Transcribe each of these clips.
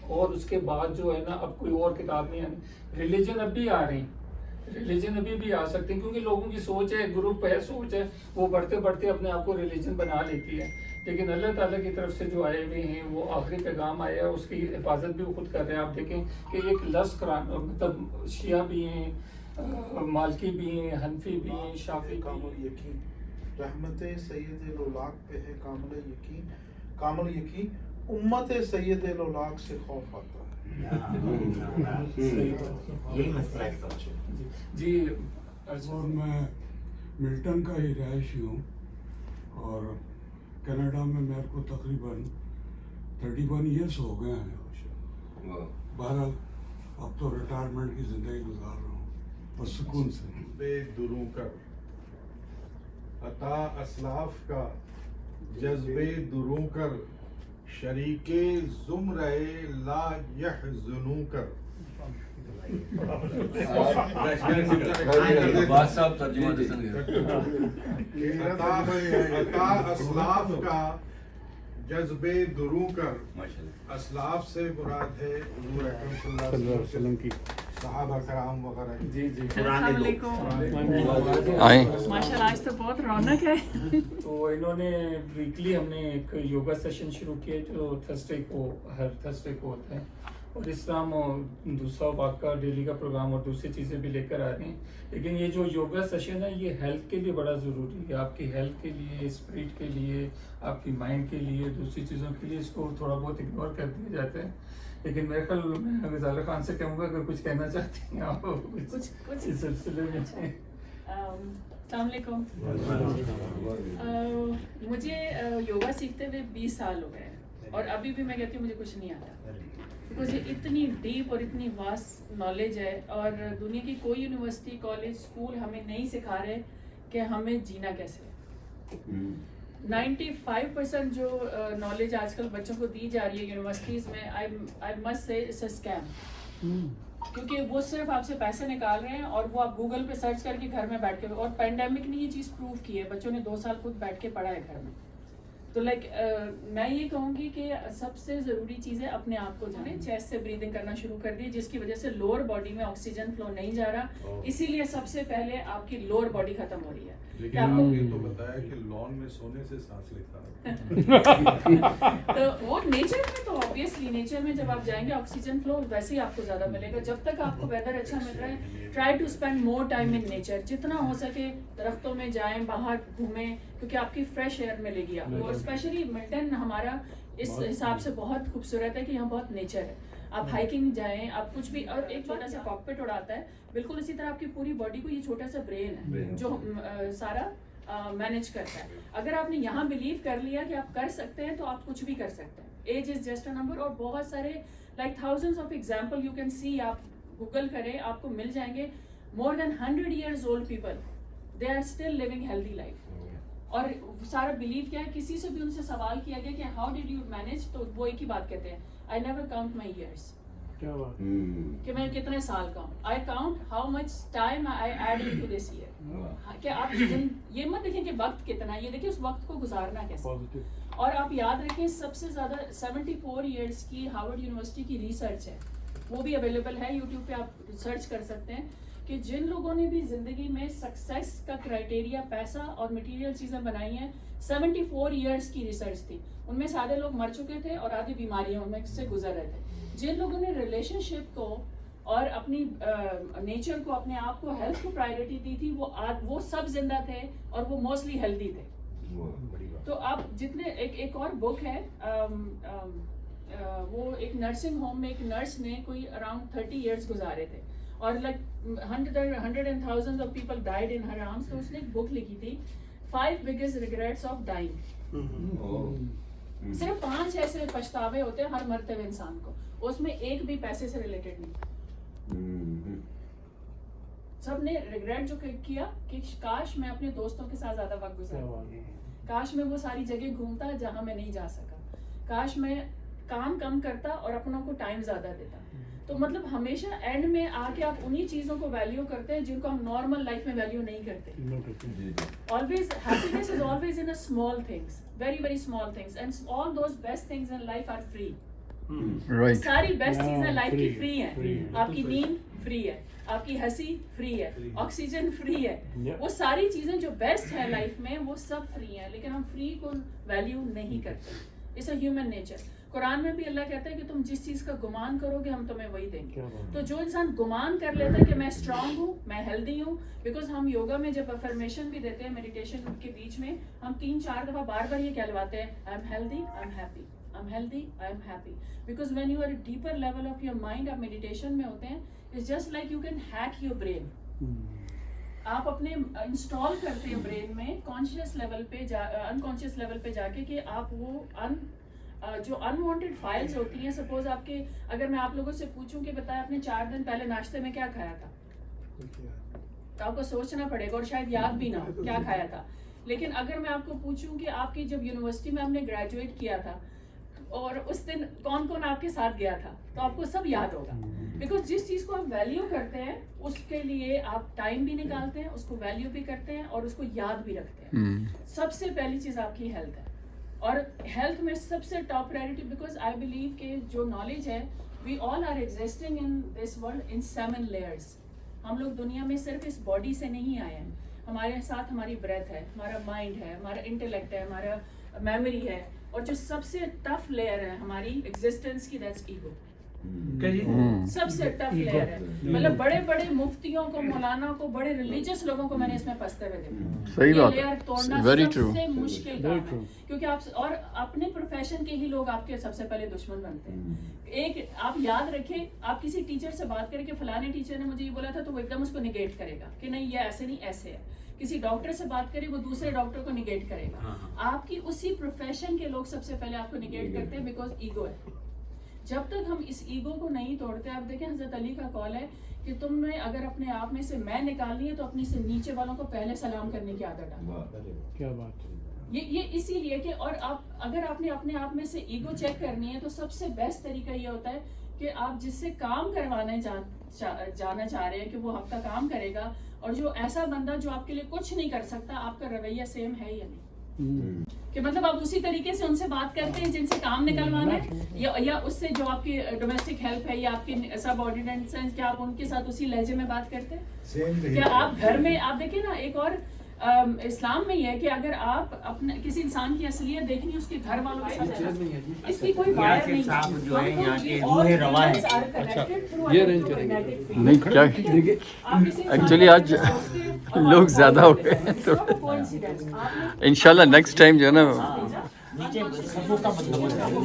اور اس کے بعد جو ہے نا اب کوئی اور کتاب نہیں آنی. ریلیجن اب بھی آ رہی ہیں, ریلیجن ابھی بھی آ سکتے ہیں, کیونکہ لوگوں کی سوچ ہے, گروپ ہے, سوچ ہے, وہ بڑھتے بڑھتے اپنے آپ کو ریلیجن بنا لیتی ہے. لیکن اللہ تعالیٰ کی طرف سے جو آئے ہوئے ہیں وہ آخری پیغام آیا ہے, اس کی حفاظت بھی وہ خود کر رہے ہیں. آپ دیکھیں کہ ایک لفظ قرآن مطلب شیعہ بھی ہیں, مالکی بھی ہیں, حنفی بھی ہیں, شافعی بھی ہیں. رحمت سید لولاک پہ ہے کامل یقین امت سید لولاک سے خوف آتا ہے. جی اور میں ملٹن کا ہی رہائشی ہوں اور کینیڈا میں میرے کو تقریباً 31 ایئرس ہو گئے ہیں. بہرحال اب تو ریٹائرمنٹ کی زندگی گزار رہا ہوں اور سکون سے. بے دروں کر عطا اسلاف کا جذبے دروں کر شریک زمرہ لا یحزنوں کر. عطا اسلاف کا جذبے دروں کر. اسلاف سے مراد ہے حضور اکرم صلی اللہ علیہ وسلم کی صحابہ کرام وغیرہ. جی جی السلام علیکم. ماشاء اللہ آج تو بہت رونق ہے. تو انہوں نے ویکلی ہم نے ایک یوگا سیشن شروع کیا جو تھرسڈے کو ہر تھرسڈے کو ہوتا ہے, اور اس طرح ہم دوسرا واقعہ ڈیلی کا پروگرام اور دوسری چیزیں بھی لے کر آ رہے ہیں. لیکن یہ جو یوگا سیشن ہے یہ ہیلتھ کے لیے بڑا ضروری ہے, آپ کی ہیلتھ کے لیے, اسپرٹ کے لیے, آپ کی مائنڈ کے لیے, دوسری چیزوں کے لیے. اس کو تھوڑا بہت اگنور کر دیا جاتا ہے. لیکن میرے خیال میں غزالہ خان سے کہوں گا اگر کچھ کہنا چاہتی ہیں آپ کچھ اس سلسلے میں. السلام علیکم. مجھے یوگا سیکھتے ہوئے 20 سال ہو گئے اور ابھی بھی میں کہتی ہوں مجھے کچھ نہیں آتا. مجھے اتنی ڈیپ اور اتنی واسٹ نالج ہے, اور دنیا کی کوئی یونیورسٹی, کالج, اسکول ہمیں نہیں سکھا رہے کہ ہمیں جینا کیسے. 95% جو نالج آج کل بچوں کو دی جا رہی ہے یونیورسٹیز میں, I must say it's a scam. کیونکہ وہ صرف آپ سے پیسے نکال رہے ہیں اور وہ آپ گوگل پہ سرچ کر کے گھر میں بیٹھ کے, اور پینڈیمک نے یہ چیز پروف کی ہے, بچوں نے 2 سال خود بیٹھ کے پڑھا ہے گھر میں. تو میں یہ کہوں گی کہ سب سے ضروری چیز ہے اپنے آپ کو جانے. چیسٹ سے بریدنگ کرنا شروع کر دی جس کی وجہ سے لوور باڈی میں آکسیجن فلو نہیں جا رہا, اسی لیے سب سے پہلے آپ کی لوور باڈی ختم ہو رہی ہے. لیکن آپ نے تو بتایا کہ لان میں سونے سے سانس لیتا ہے. تو وہ نیچر میں, تو آبویسلی نیچر میں جب آپ جائیں گے آکسیجن فلو ویسے ہی آپ کو زیادہ ملے گا. جب تک آپ کو ویدر اچھا مل رہا ہے, try to spend more time in nature. جتنا ہو سکے درختوں میں جائیں, باہر گھومیں, کیونکہ آپ کی فریش ایئر ملے گی آپ کو. اور اسپیشلی ملٹن ہمارا اس حساب سے بہت خوبصورت ہے کہ یہاں بہت نیچر ہے. آپ ہائکنگ جائیں, آپ کچھ بھی, اور ایک چھوٹا سا کاکپٹ اڑاتا ہے بالکل اسی طرح آپ کی پوری باڈی کو یہ چھوٹا سا برین ہے جو سارا مینیج کرتا ہے. اگر آپ نے یہاں بلیو کر لیا کہ آپ کر سکتے ہیں تو آپ کچھ بھی کر سکتے ہیں. Age is just a number. اور بہت سارے like thousands of example you can see, آپ گوگل کریں آپ کو مل جائیں گے. مور دین 100 years old people, they are still living healthy life. اور سارا بلیو کیا ہے, کسی سے بھی ان سے سوال کیا گیا کہ ہاؤ ڈیڈ یو مینیج, تو وہ ایک ہی بات کہتے ہیں, I never count my years. کیا بات, کہ میں کتنے سال کا ہوں. I count how much time I add into this year. کہ آپ یہ مت دیکھیں کہ وقت کتنا, یہ دیکھیں اس وقت کو گزارنا کیسے. اور آپ یاد رکھیں سب سے زیادہ 74 ایئرس کی ہارورڈ یونیورسٹی کی ریسرچ ہے, وہ بھی اویلیبل ہے یوٹیوب پہ, آپ سرچ کر سکتے ہیں کہ جن لوگوں نے بھی زندگی میں سکسیس کا کرائٹیریا پیسہ اور مٹیریل چیزیں بنائی ہیں, 74 ایئرس کی ریسرچ تھی. ان میں سے آدھے لوگ مر چکے تھے اور آدھی بیماریاں ان میں سے گزر رہے تھے. جن لوگوں نے ریلیشن شپ کو اور اپنی نیچر کو, اپنے آپ کو, ہیلتھ کو پرائیورٹی دی تھی, وہ سب زندہ تھے اور وہ موسٹلی ہیلدی تھے. تو آپ جتنے ایک اور بک ہے, وہ ایک نرسنگ ہوم میں ایک نرس نے کوئی اراؤنڈ 30 ایئرس گزارے تھے, اور like hundred and thousand of people died in Hare arms. تو اس نے ایک بک لکھی تھی 5 biggest regrets of dying. صرف 5 ایسے پچھتاوے ہوتے ہیں ہر مرتے ہوئے انسان کو, اس میں ایک بھی پیسے سے ریلیٹڈ نہیں. سب نے ریگریٹ جو کیا کہ کاش میں اپنے دوستوں کے ساتھ زیادہ وقت گزارتا, کاش میں وہ ساری جگہ گھومتا جہاں میں نہیں جا سکا, کاش میں کام کم کرتا اور اپنوں کو ٹائم زیادہ دیتا. تو مطلب ہمیشہ اینڈ میں آ کے آپ انہی چیزوں کو ویلیو کرتے ہیں جن کو ہم نارمل لائف میں ویلیو نہیں کرتے. Always happiness is always in a small things, very very small things, and all those best things in life are free. Right. सारी बेस्ट चीजें हाँ, लाइफ की free फ्री है, free हैं. है. आपकी नींद फ्री है, आपकी हंसी फ्री है, ऑक्सीजन फ्री है. Yeah. वो सारी चीजें जो बेस्ट है लाइफ में वो सब फ्री हैं, लेकिन हम फ्री को वैल्यू नहीं करते. It's a human nature. Quran में भी अल्लाह कहता है कि तुम जिस चीज का गुमान करोगे हम तुम्हें वही देंगे. क्या बात तो जो इंसान गुमान कर लेता है कि मैं स्ट्रांग हूँ, मैं हेल्दी हूँ, बिकॉज हम योगा में जब अफर्मेशन भी देते हैं मेडिटेशन के बीच में हम 3-4 दफा बार बार ये कहलवाते हैं, I am healthy, I am happy, I am healthy, I am happy. Because when you are deeper level of your mind, आप मेडिटेशन में होते हैं, it's just like you can hack your brain. आप अपने इंस्टॉल करते हैं brain में conscious level पे अनकॉन्शियस लेवल पे जाके कि आप वो जो अनवांटेड फाइल्स होती हैं, सपोज आपके, अगर मैं आप लोगों से पूछूं कि बताया आपने 4 दिन पहले नाश्ते में क्या खाया था, तो आपको सोचना पड़ेगा और शायद याद भी ना हो क्या खाया था. लेकिन अगर मैं आपको पूछूं कि आपकी जब यूनिवर्सिटी में आपने ग्रेजुएट किया था और उस दिन कौन कौन आपके साथ गया था, तो आपको सब याद होगा. बिकॉज जिस चीज़ को आप वैल्यू करते हैं उसके लिए आप टाइम भी निकालते हैं, उसको वैल्यू भी करते हैं और उसको याद भी रखते हैं. सबसे पहली चीज़ आपकी हेल्थ है, और हेल्थ में सबसे top priority, because I believe कि जो नॉलेज है, we all are existing in this world in 7 layers. हम लोग दुनिया में सिर्फ इस बॉडी से नहीं आए हैं, हमारे साथ हमारी ब्रेथ है, हमारा माइंड है, हमारा इंटेलेक्ट है, हमारा मेमोरी है, और जो सबसे टफ लेयर है हमारी एग्जिस्टेंस की, दैट्स ईगो. सबसे टफ लेयर है. मतलब बड़े बड़े मुफ्तियों को, मौलाना को, बड़े रिलीजियस लोगों को मैंने इसमें फंसते हुए देखा. सही ये बात लेयर है. तोड़ना Very सबसे true. मुश्किल काम है, क्योंकि आप और अपने प्रोफेशन के ही लोग आपके सबसे पहले दुश्मन बनते हैं. एक आप याद रखें, आप किसी टीचर से बात करें कि फलाने टीचर ने मुझे ये बोला था, तो वो एकदम उसको निगेट करेगा कि नहीं ये ऐसे नहीं ऐसे है. किसी डॉक्टर से बात करें, वो दूसरे डॉक्टर को निगेट करेगा. आपकी उसी प्रोफेशन के लोग सबसे पहले आपको निगेट करते हैं, बिकॉज ईगो है. जब तक हम इस ईगो को नहीं तोड़ते, आप देखें हजरत अली का कॉल है कि तुमने अगर अपने आप में से मैं निकालनी है तो अपने से नीचे वालों को पहले सलाम करने की आदत डालो. क्या बात है. ये इसीलिए कि, और आप अगर आपने अपने आप में से ईगो चेक करनी है तो सबसे बेस्ट तरीका ये होता है कि आप जिससे काम करवाने जाना चाह रहे हैं कि वो आपका काम करेगा, और जो ऐसा बंदा जो आपके लिए कुछ नहीं कर सकता, आपका रवैया सेम है या नहीं. कि मतलब आप उसी तरीके से उनसे बात करते हैं जिनसे काम निकलवाना है, या उससे जो आपकी डोमेस्टिक हेल्प है या आपके सब ऑर्डिनेंट्स हैं, क्या आप उनके साथ उसी लहजे में बात करते हैं? क्या आप घर में, आप देखिए ना, एक और इस्लाम में ये है कि अगर आप अपने किसी इंसान की असलियत देखनी है उसके घर वालों के साथ, इसकी कोई वायर नहीं है. जो है यहाँ के रूहे रवा है. ये रेंज करेंगे. नहीं क्या एक्चुअली आज लोग ज्यादा हो गए तो इंशाल्लाह नेक्स्ट टाइम जो है ना नीचे सबों का मतलब हो जाएगा,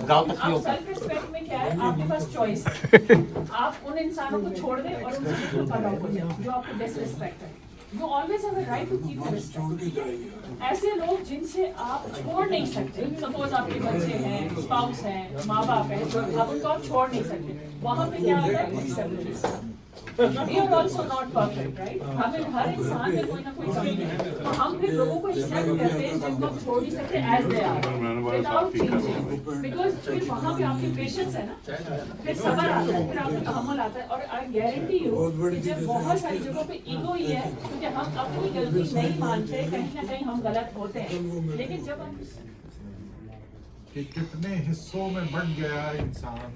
गाँव तक नहीं होगा. सेल्फ रिस्पेक्ट में क्या है, आपके पास चॉइस है. आप उन इंसानों को छोड़ दें और उनसे बिल्कुल कट ऑफ हो जाए जो आपको डिसरिस्पेक्ट है. You always have a right to keep the respect. ऐसे लोग जिनसे आप छोड़ नहीं सकते, सपोज आपके बच्चे हैं, स्पाउस हैं, माँ बाप हैं, आप उनको आप छोड़ नहीं सकते, वहाँ पे क्या होता है, acceptance. We are also not perfect, right? हमें हर इंसान में कोई ना कोई कमी है, तो हम फिर लोगों को एक्सेप्ट करते हैं जिनको हम छोड़ नहीं सकते as they are, without changing, because फिर वहाँ पे आपकी पेशेंस है ना, फिर सब्र आता है, फिर आपको तहम्मुल आता है. और आई गारंटी यू कि जब बहुत सारी जगहों पे ईगो ही है, क्योंकि हम अपनी गलती नहीं मानते, कहीं ना कहीं हम गलत होते हैं. लेकिन जब हम कि कितने हिस्सों में बंट गया है इंसान,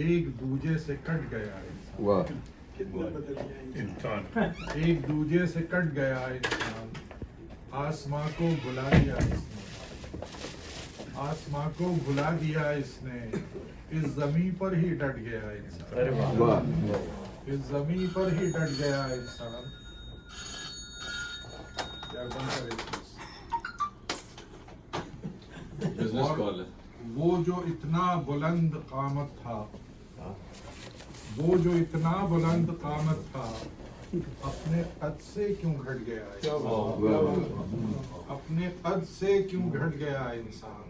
एक दूजे से कट गया है इंसान. एक दूजे से कट गया है इंसान. आसमां को भुला दिया इसने, आसमां को भुला दिया इसने, इस जमीन पर ही डट गया है इंसान. इस जमीन पर ही डट गया है इंसान. क्या बनता है और वो जो इतना बुलंद कामत था, वो जो इतना बुलंद कामत था, अपने कद से क्यों घट गया है? अपने कद से क्यों घट गया इंसान?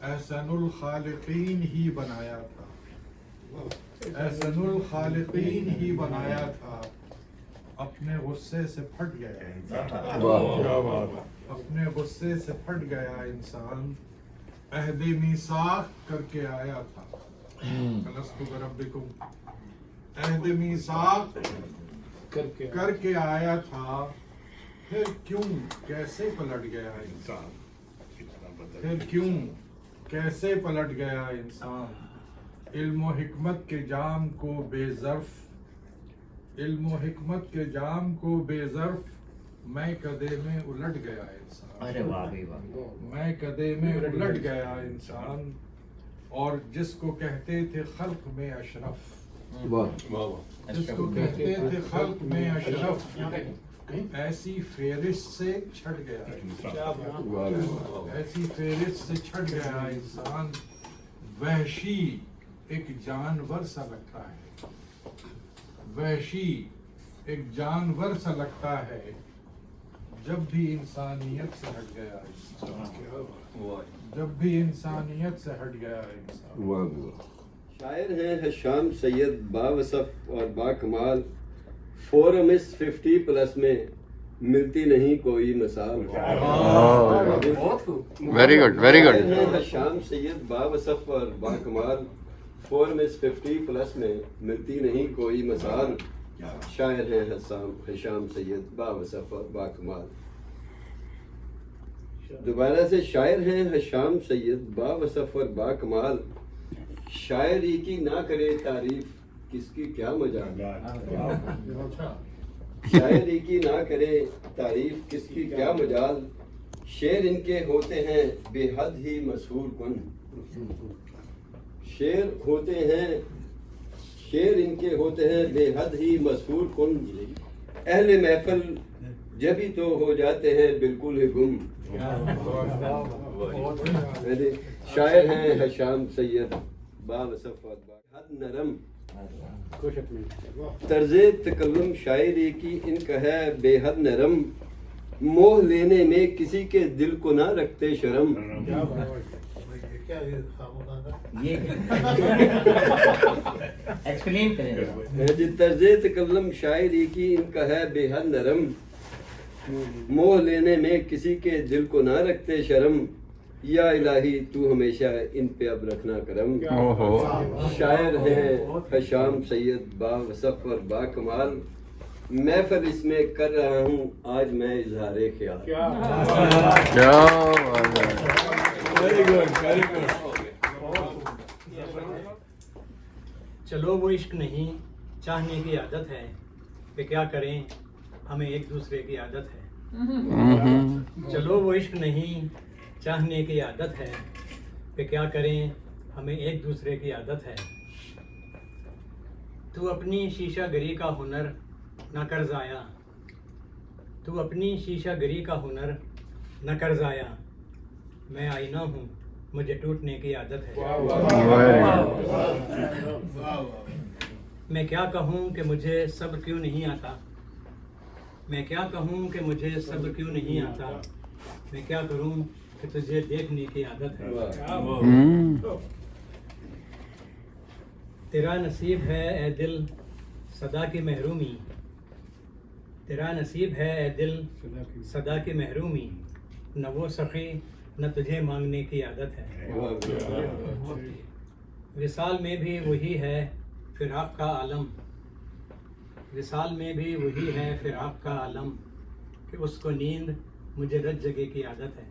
एहसनुल खालिकीन ही बनाया था, एहसनुल खालिकीन ही बनाया था, अपने गुस्से से फट गया इंसान. अपने गुस्से से फट गया इंसान. अहद मीसाक करके आया था, अलस्तु बिरब्बिकुम, अहद मीसाक करके आया था, फिर क्यों कैसे पलट गया इंसान? फिर क्यों कैसे पलट गया इंसान इल्म व हिकमत के जाम को बेज़र्फ इल्म व हिकमत के जाम को बेज़र्फ मैं कदे में उलट गया इंसान अरे वाह भाई वाह मैं कदे में उलट गया इंसान और जिसको कहते थे खल्क में अशरफ जिसको कहते थे खल्क में अशरफ ऐसी फेरिस्त से छट गया ऐसी फेरिस्त से छट गया इंसान वहशी एक जानवर सा लगता है वहशी एक जानवर सा लगता है जब भी इंसानियत से हट गया इंसान जब भी इंसानियत से हट गया इंसान शायर हैं हशाम सैयद बावसफ और बाकमाल फोरम इस 50+ में मिलती नहीं कोई मिसाल वेरी गुड वेरी शायर गुड हैं हशाम सैयद बावसफ और बाकमाल फोरम इस 50+ में मिलती नहीं कोई मिसाल शायर हैं हशाम सैयद बावसफ और बाकमाल दोबारा से शायर हैं हशाम सैयद बावसफ और बाकमाल शायरी की ना करे तारीफ किसकी क्या मजाल शायरी की ना करे तारीफ किसकी क्या मजाल शेर इनके होते हैं बेहद ही मशहूर कुन शेर इनके होते हैं बेहद ही मशहूर कुन अहले महफिल जब ही तो हो जाते हैं बिल्कुल ही गुम शायर हैं हशाम सैयद बावसफ नरम तर्ज़े तकल्लुम शायरी की इनका है बेहद नरम मोह लेने में किसी के दिल को ना रखते शर्म ये एक्सप्लेन करें जी तर्ज़े तकल्लुम शायरी की इनका है बेहद नरम मोह लेने में किसी के दिल को ना रखते शर्म या इलाही तू हमेशा इन पे अब रखना करम शायर हैं हशाम सैयद बावसफ और बाकमाल महफिल इसमें कर रहा हूँ आज मैं इजहारे ख्याल क्या बात है वेरी गुड चलो वो इश्क नहीं चाहने की आदत है कि क्या करें हमें एक दूसरे की आदत है चलो वो इश्क नहीं चाहने की आदत है कि क्या करें हमें एक दूसरे की आदत है तू अपनी शीशा गरी का हुनर न कर ज़ाया तू अपनी शीशा गरी का हुनर न कर ज़ाया मैं आईना हूँ मुझे टूटने की आदत है मैं क्या कहूँ कि मुझे सब्र क्यों नहीं आता मैं क्या कहूँ कि मुझे सब्र क्यों नहीं आता मैं क्या करूँ कि तुझे देखने की आदत है तेरा नसीब है ए दिल सदा की महरूमी तेरा नसीब है ए दिल सदा की महरूमी न वो सखी न तुझे मांगने की आदत है विसाल में भी वही है फिराक का आलम विसाल में भी वही है फिराक का आलम कि उसको नींद मुझे रज जगह की आदत है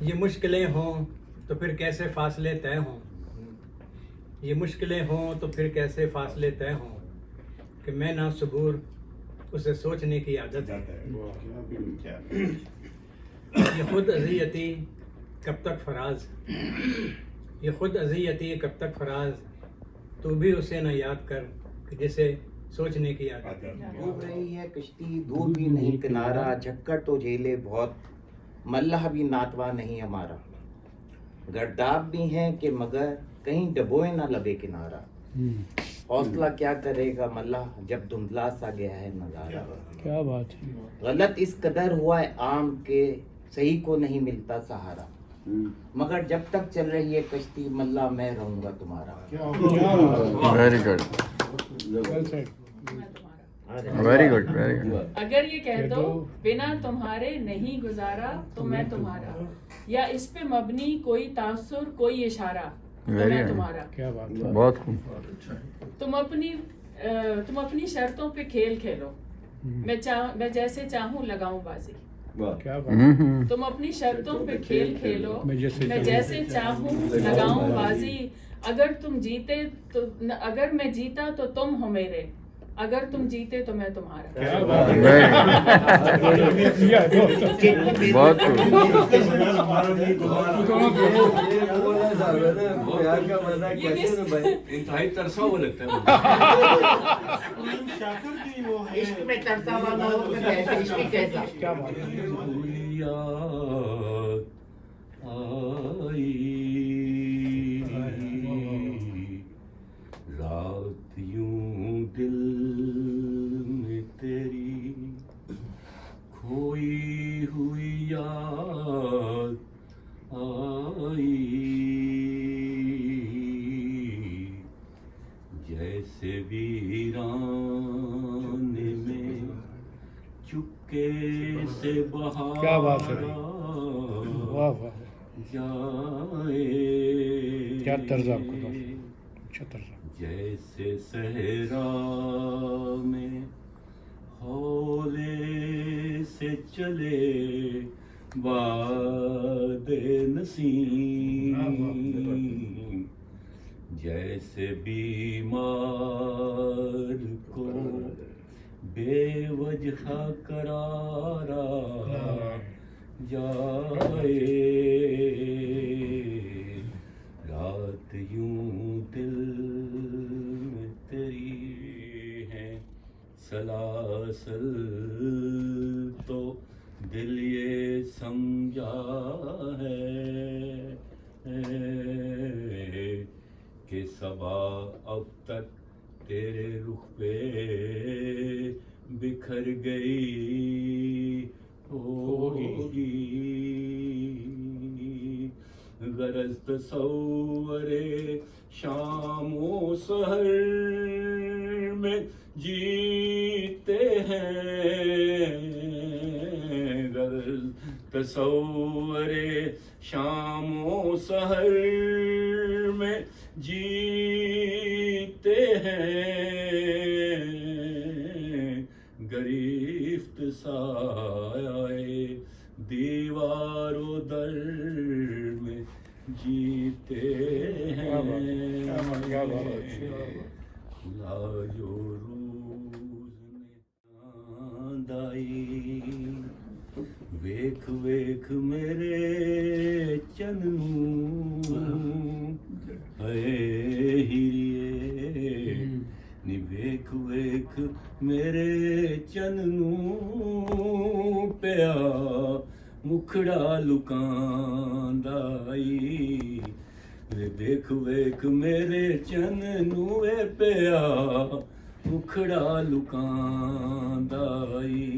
ये मुश्किलें हों तो फिर कैसे फासले तय हों ये मुश्किलें हों तो फिर कैसे फासले तय हों कि मैं ना सबूर उसे सोचने की आदत है ये खुद अज़ियती कब तक फराज ये खुद अज़ियती कब तक फराज तू भी उसे न याद कर कि जिसे सोचने की आदत है डूब रही है कश्ती दूर भी नहीं किनारा झक्कर तो झेले बहुत मल्लाह भी नातवा नहीं हमारा गर्दाब भी हैं कि मगर कहीं डबोए ना लबे किनारा हौसला क्या करेगा मल्लाह जब धुंधला सा गया है नजारा क्या बात है गलत इस कदर हुआ है आम के सही को नहीं मिलता सहारा मगर जब तक चल रही है कश्ती मल्ला मैं रहूंगा तुम्हारा very good very good very good अगर ये कह दो बिना तुम्हारे नहीं गुजारा तो मैं तुम्हारा या इस पे मबनी कोई तासुर कोई इशारा तो Very मैं good. तुम्हारा क्या बात है बहुत खूब तुम अपनी शर्तों पे खेल खेलो मैं जैसे चाहूँ लगाऊं बाजी। हम्म। तुम अपनी शर्तों पे खेल खेलो, मैं जैसे चाहूँ लगाऊं बाजी। अगर तुम जीते तो अगर मैं जीता तो तुम हो मेरे, अगर तुम जीते तो मैं तुम्हारा। बहुत प्यार का मजा कैसे ना भाई, इंतहाई तरसा हुआ लगता है शाकिर की वो है इश्क में तरसा वाला हो तो कैसे इश्क कैसा क्या बात रात यूं दिल में तेरी खोई हुई याद आई, जैसे वीरान में चुपके से बहार क्या बात है, वाह वाह, जाए, क्या तर्ज आपका, अच्छा तर्ज। जैसे सहरा में हौले से चले बादे नसीम, जैसे बीमार को बेवजह करारा जाए, रात यूं दिल में तेरी है सलासल, तो दिल ये समझा है कि सबा अब तक तेरे रुख पे बिखर गई होगी, गरज तसव्वुरे शामो सहर में जीते हैं, गरज तसव्वुरे शामो सहर में जीते हैं, गरीफ्त साए दीवारों दर में जीते हैं, लाजो रूज में दाई, वेख वेख मेरे चन्नू है हिरिए, नी वेख वेख मेरे चन्नू पिया मुखड़ा लुकांदा आई, वे देख वेख मेरे चन्नू पिया मुखड़ा लुकांदा आई,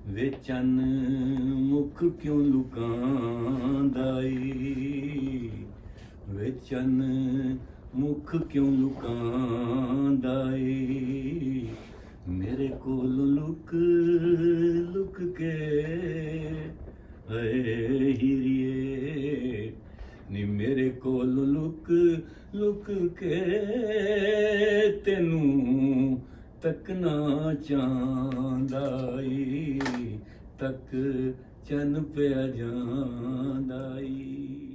वे चन्न मुख क्यों लुकांदा आई, वे चन्न मुख क्यों लुकांदा आई, मेरे को लुक लुक के हिरिए, नी मेरे को लुक लुक के तेनू तकना चांदा आई, तक चन पे जांदा आई।